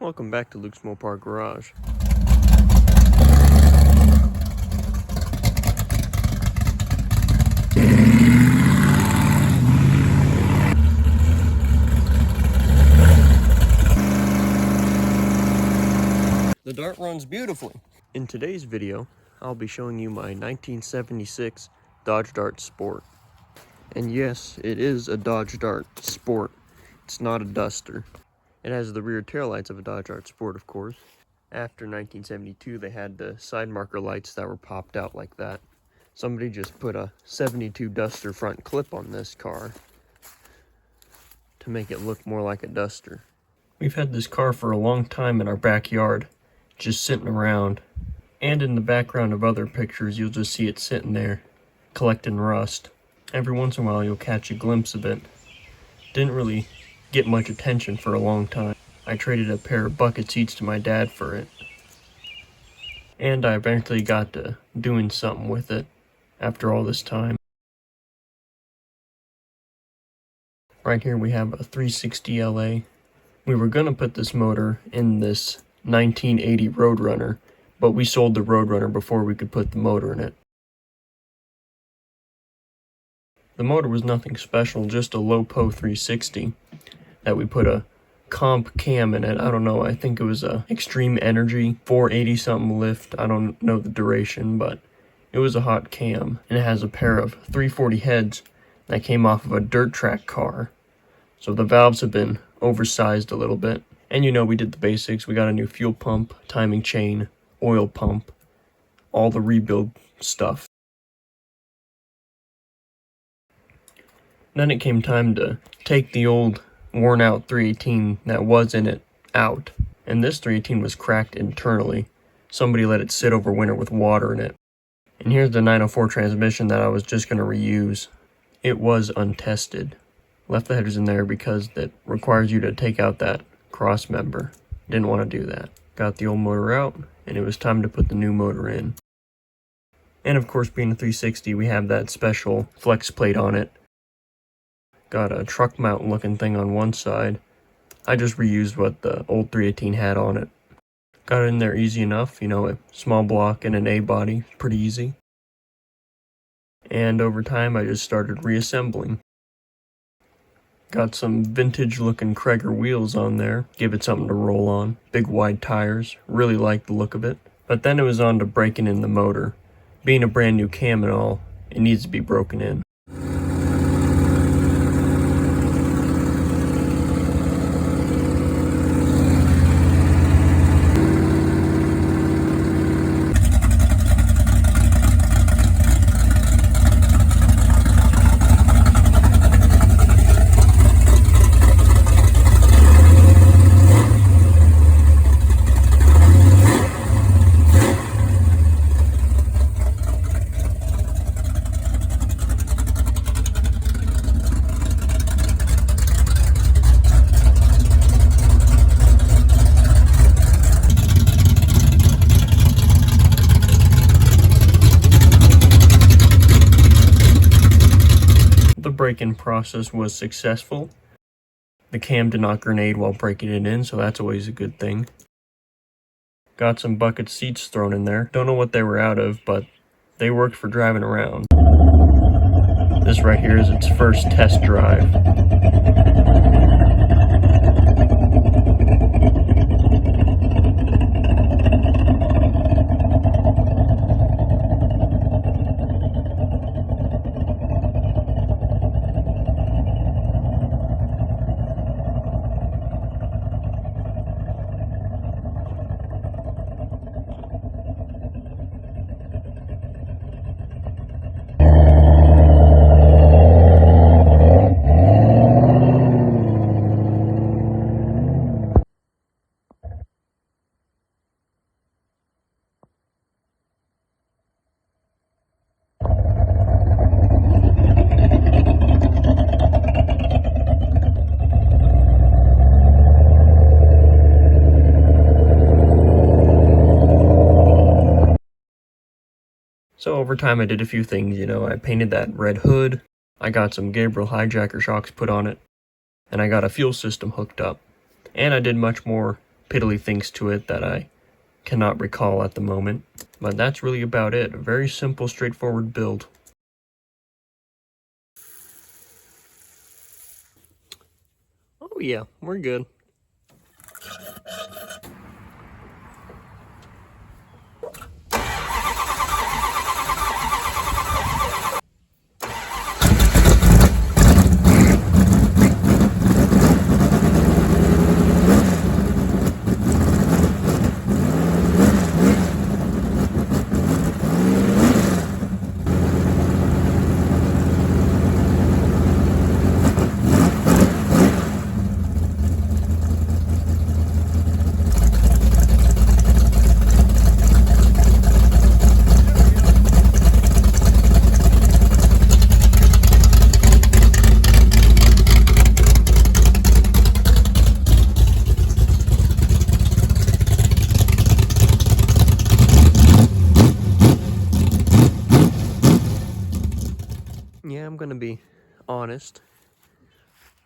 Welcome back to Luke's Mopar Garage. The dart runs beautifully. In today's video, I'll be showing you my 1976 Dodge Dart Sport. And yes, it is a Dodge Dart Sport. It's not a Duster. It has the rear taillights of a Dodge Dart Sport, of course. After 1972, they had the side marker lights that were popped out like that. Somebody just put a 72 Duster front clip on this car to make it look more like a Duster. We've had this car for a long time in our backyard, just sitting around. And in the background of other pictures, you'll just see it sitting there, collecting rust. Every once in a while, you'll catch a glimpse of it. Didn't really get much attention for a long time. I traded a pair of bucket seats to my dad for it. And I eventually got to doing something with it after all this time. Right here we have a 360 LA. We were gonna put this motor in this 1980 Roadrunner, but we sold the Roadrunner before we could put the motor in it. The motor was nothing special, just a low-po 360 that we put a comp cam in it. I don't know, I think it was a Extreme Energy 480 something lift. I don't know the duration, but it was a hot cam. And it has a pair of 340 heads that came off of a dirt track car. So the valves have been oversized a little bit. And you know, we did the basics. We got a new fuel pump, timing chain, oil pump, all the rebuild stuff. Then it came time to take the old worn out 318 that was in it out. And this 318 was cracked internally. Somebody let it sit over winter with water in it. And here's the 904 transmission that I was just going to reuse. It was untested. Left the headers in there because that requires you to take out that cross member. Didn't want to do that. Got the old motor out, and it was time to put the new motor in. And of course, being a 360, we have that special flex plate on it. Got a truck mount looking thing on one side. I just reused what the old 318 had on it. Got it in there easy enough, you know, a small block and an A body, pretty easy. And over time I just started reassembling. Got some vintage looking Krager wheels on there, give it something to roll on. Big wide tires, really liked the look of it. But then it was on to breaking in the motor. Being a brand new cam and all, it needs to be broken in. The break-in process was successful. The cam did not grenade while breaking it in, so that's always a good thing. Got some bucket seats thrown in there. Don't know what they were out of, but they worked for driving around. This right here is its first test drive. So over time I did a few things, you know, I painted that red hood, I got some Gabriel hijacker shocks put on it, and I got a fuel system hooked up. And I did much more piddly things to it that I cannot recall at the moment. But that's really about it. A very simple, straightforward build. Oh yeah, we're good. Yeah, I'm gonna be honest.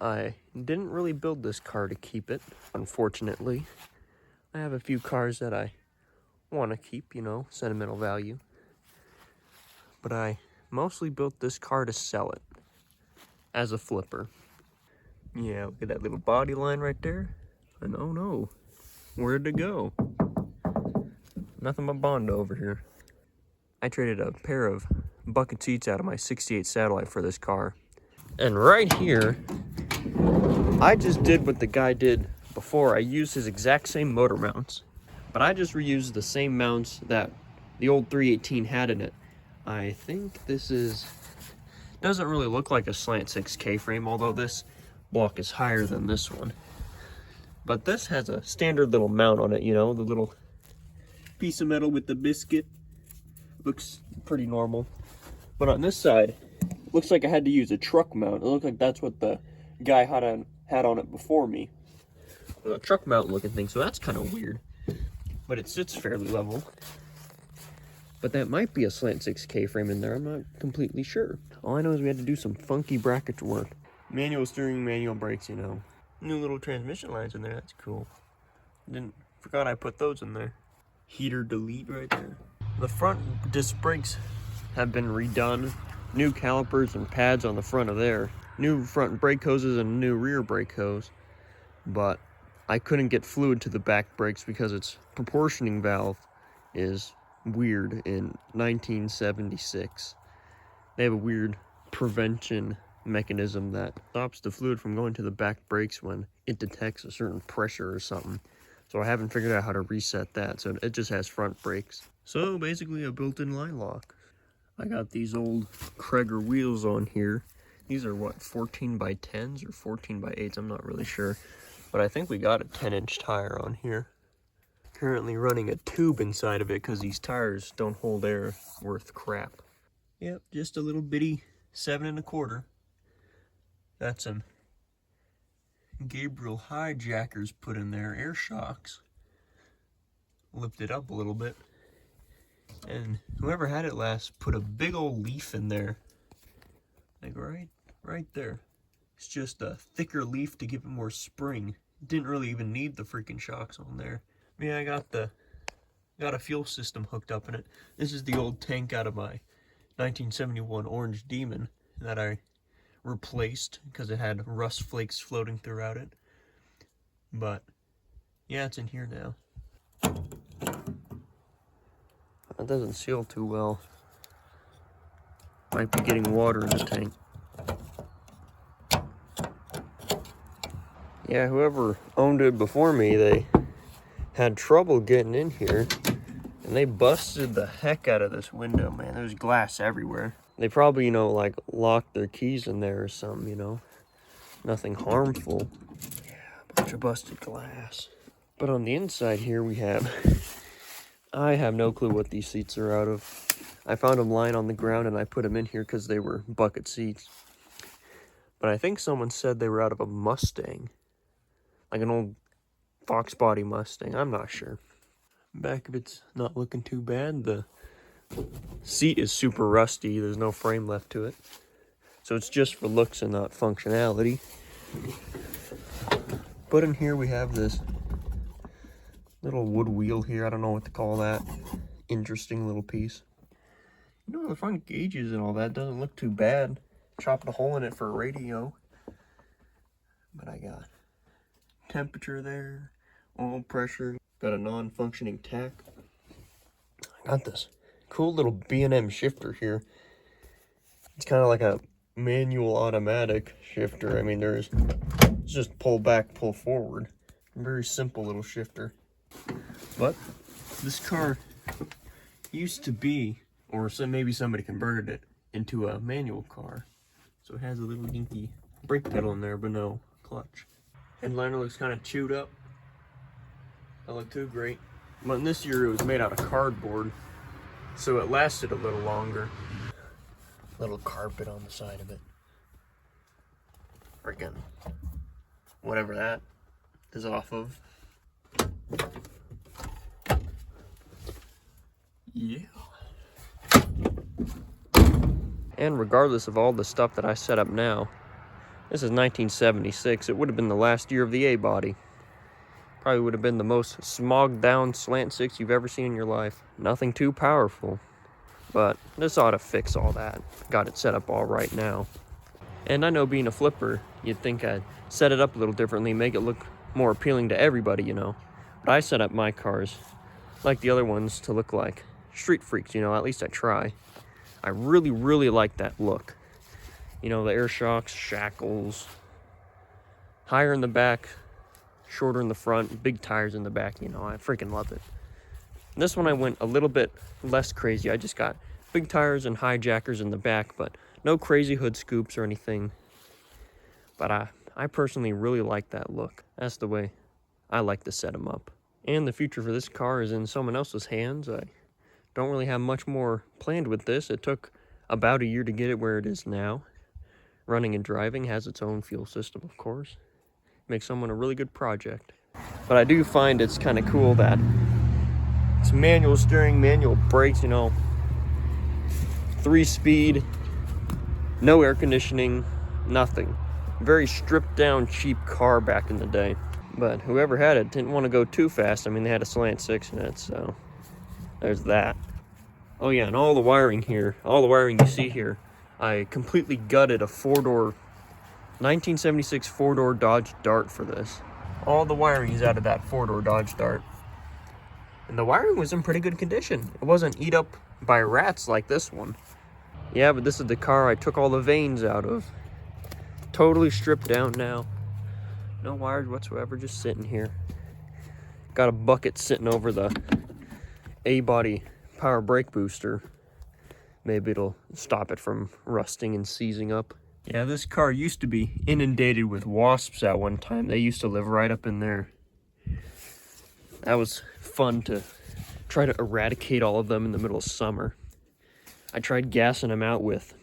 I didn't really build this car to keep it, unfortunately. I have a few cars that I want to keep, you know, sentimental value. But I mostly built this car to sell it as a flipper. Yeah, look at that little body line right there. And oh no, where'd it go? Nothing but Bondo over here. I traded a pair of bucket seats out of my 68 Satellite for this car. And right here, I just did what the guy did before. I used his exact same motor mounts, but I just reused the same mounts that the old 318 had in it. I think this doesn't really look like a slant 6 K-frame, although this block is higher than this one. But this has a standard little mount on it, you know, the little piece of metal with the biscuit. Looks pretty normal. But on this side, looks like I had to use a truck mount. It looked like that's what the guy had on it before me. A truck mount looking thing, so that's kind of weird. But it sits fairly level. But that might be a slant 6 K-frame in there, I'm not completely sure. All I know is we had to do some funky bracket work. Manual steering, manual brakes, you know. New little transmission lines in there, that's cool. Forgot I put those in there. Heater delete right there. The front disc brakes have been redone. New calipers and pads on the front of there. New front brake hoses and new rear brake hose. But I couldn't get fluid to the back brakes because its proportioning valve is weird in 1976. They have a weird prevention mechanism that stops the fluid from going to the back brakes when it detects a certain pressure or something. So I haven't figured out how to reset that, so it just has front brakes. So basically a built-in line lock. I got these old Kreger wheels on here. These are what, 14 by 10s or 14 by 8s, I'm not really sure. But I think we got a 10-inch tire on here. Currently running a tube inside of it because these tires don't hold air worth crap. Yep, just a little bitty 7 1/4. That's some Gabriel hijackers put in there, air shocks. Lift it up a little bit. And whoever had it last put a big old leaf in there. Like right there. It's just a thicker leaf to give it more spring. Didn't really even need the freaking shocks on there. Yeah, I got a fuel system hooked up in it. This is the old tank out of my 1971 Orange Demon that I replaced because it had rust flakes floating throughout it. But yeah, it's in here now. It doesn't seal too well. Might be getting water in the tank. Yeah, whoever owned it before me, they had trouble getting in here. And they busted the heck out of this window, man. There's glass everywhere. They probably, you know, like locked their keys in there or something, you know. Nothing harmful. Yeah, a bunch of busted glass. But on the inside here we have... I have no clue what these seats are out of. I found them lying on the ground and I put them in here because they were bucket seats. But I think someone said they were out of a Mustang. Like an old Fox body Mustang. I'm not sure. Back of it's not looking too bad. The seat is super rusty. There's no frame left to it. So it's just for looks and not functionality. But in here we have this Little wood wheel here, I don't know what to call that. Interesting little piece. You know, the front gauges and all that doesn't look too bad. Chopped a hole in it for a radio. But I got temperature there, oil pressure, got a non-functioning tach. I got this cool little B&M shifter here. It's kind of like a manual automatic shifter. I mean, it's just pull back, pull forward. Very simple little shifter. But this car used to be, or maybe somebody converted it into a manual car. So it has a little dinky brake pedal in there, but no clutch. Headliner looks kind of chewed up. Don't look too great. But in this year it was made out of cardboard, so it lasted a little longer. Little carpet on the side of it. Freaking whatever that is off of. Yeah. And regardless of all the stuff that I set up now, this is 1976. It would have been the last year of the A-body. Probably would have been the most smogged down slant six you've ever seen in your life. Nothing too powerful. But this ought to fix all that. Got it set up all right now. And I know being a flipper, you'd think I'd set it up a little differently, make it look more appealing to everybody, you know. But I set up my cars, like the other ones, to look like street freaks, you know, at least I try. I really, really like that look. You know, the air shocks, shackles, higher in the back, shorter in the front, big tires in the back, you know, I freaking love it. This one I went a little bit less crazy. I just got big tires and hijackers in the back, but no crazy hood scoops or anything. But I personally really like that look. That's the way I like to set them up. And the future for this car is in someone else's hands. I don't really have much more planned with this. It took about a year to get it where it is now. Running and driving, has its own fuel system, of course. Makes someone a really good project. But I do find it's kind of cool that it's manual steering, manual brakes, you know, 3-speed, no air conditioning, nothing. Very stripped down, cheap car back in the day. But whoever had it didn't want to go too fast. I mean, they had a slant six in it, so there's that. Oh yeah, and all the wiring here, all the wiring you see here, I completely gutted a 4-door, 1976 4-door Dodge Dart for this. All the wiring is out of that 4-door Dodge Dart. And the wiring was in pretty good condition. It wasn't eat up by rats like this one. Yeah, but this is the car I took all the veins out of. Totally stripped down now. No wires whatsoever, just sitting here. Got a bucket sitting over the A-body power brake booster. Maybe it'll stop it from rusting and seizing up. Yeah, this car used to be inundated with wasps at one time. They used to live right up in there. That was fun to try to eradicate all of them in the middle of summer. I tried gassing them out with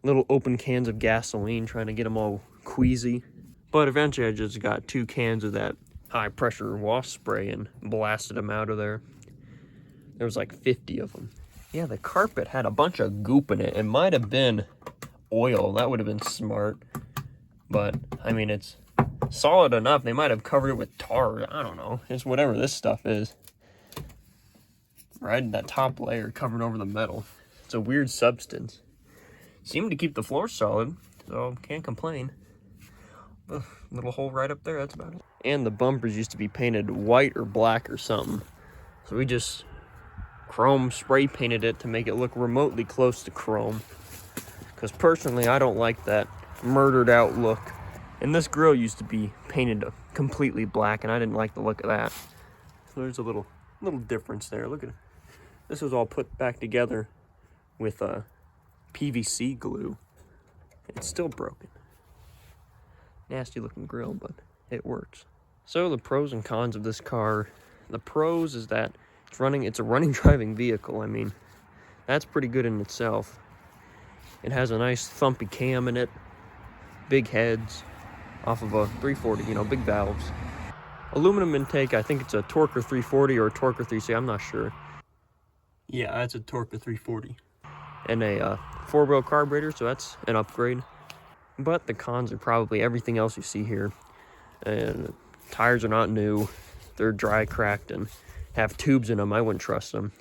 little open cans of gasoline, trying to get them all queasy. But eventually I just got 2 cans of that high pressure wasp spray and blasted them out of there. There was like 50 of them. Yeah, the carpet had a bunch of goop in it. It might have been oil. That would have been smart. But, I mean, it's solid enough. They might have covered it with tar. I don't know. It's whatever this stuff is. Right? That top layer covered over the metal. It's a weird substance. Seemed to keep the floor solid, so can't complain. Ugh, little hole right up there, that's about it. And the bumpers used to be painted white or black or something. So we just chrome spray painted it to make it look remotely close to chrome. Because personally, I don't like that murdered out look. And this grill used to be painted completely black, and I didn't like the look of that. So there's a little difference there. Look at it. This was all put back together with PVC glue. It's still broken. Nasty looking grill, but it works. So the pros and cons of this car. The pros is that it's a running driving vehicle. I mean, that's pretty good in itself. It has a nice thumpy cam in it, big heads, off of a 340, you know, big valves. Aluminum intake, I think it's a Torque 340 or a Torque 360, I'm not sure. Yeah, that's a Torque 340. And a 4-wheel carburetor, so that's an upgrade. But the cons are probably everything else you see here. And tires are not new. they're dry cracked and have tubes in them, I wouldn't trust them.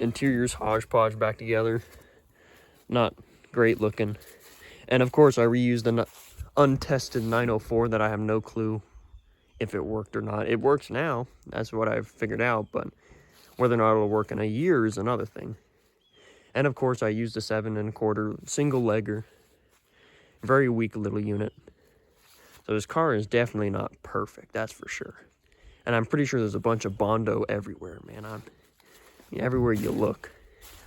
Interior's hodgepodge back together. Not great looking. And of course I reused an untested 904 that I have no clue if it worked or not. It works now, that's what I've figured out, but whether or not it'll work in a year is another thing. And of course I used a 7 1/4 single legger. Very weak little unit. So this car is definitely not perfect, that's for sure. And I'm pretty sure there's a bunch of Bondo everywhere, man. Everywhere you look.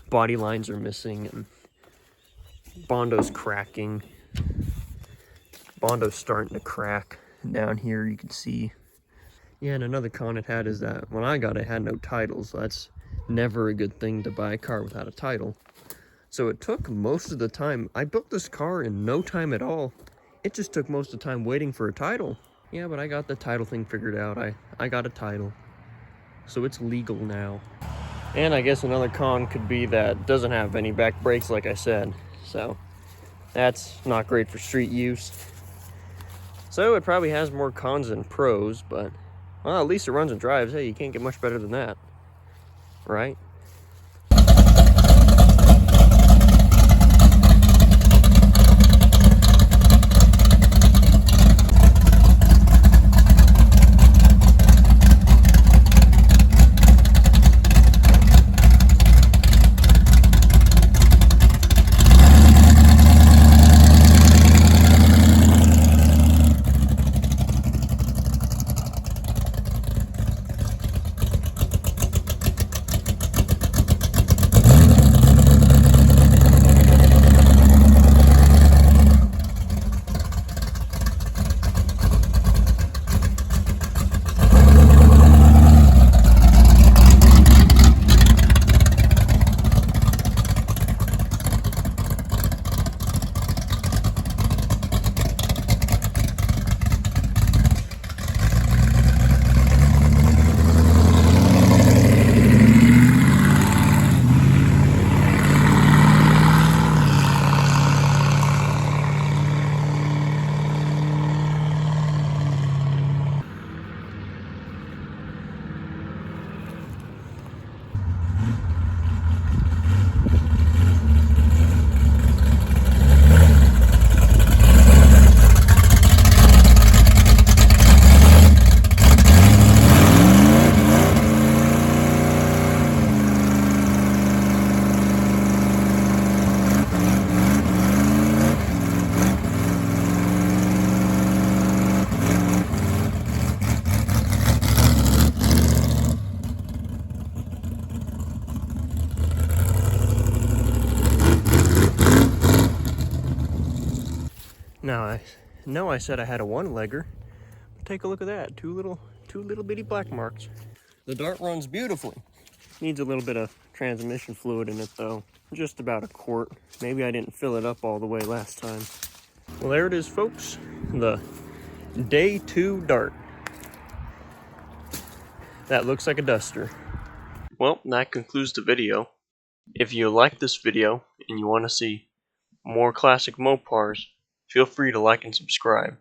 Body lines are missing and Bondo's cracking. Bondo's starting to crack. Down here you can see. Yeah, and another con it had is that when I got it, it had no title, so that's never a good thing to buy a car without a title. So it took most of the time. I built this car in no time at all. It just took most of the time waiting for a title. Yeah, but I got the title thing figured out. I got a title. So it's legal now. And I guess another con could be that it doesn't have any back brakes, like I said. So that's not great for street use. So it probably has more cons than pros, but well, at least it runs and drives. Hey, you can't get much better than that, right? Now I know I said I had a one-legger. Take a look at that, two little bitty black marks. The Dart runs beautifully. Needs a little bit of transmission fluid in it though, just about a quart. Maybe I didn't fill it up all the way last time. Well, there it is, folks. The Day 2 Dart. That looks like a duster. Well, that concludes the video. If you like this video and you want to see more classic Mopars, feel free to like and subscribe.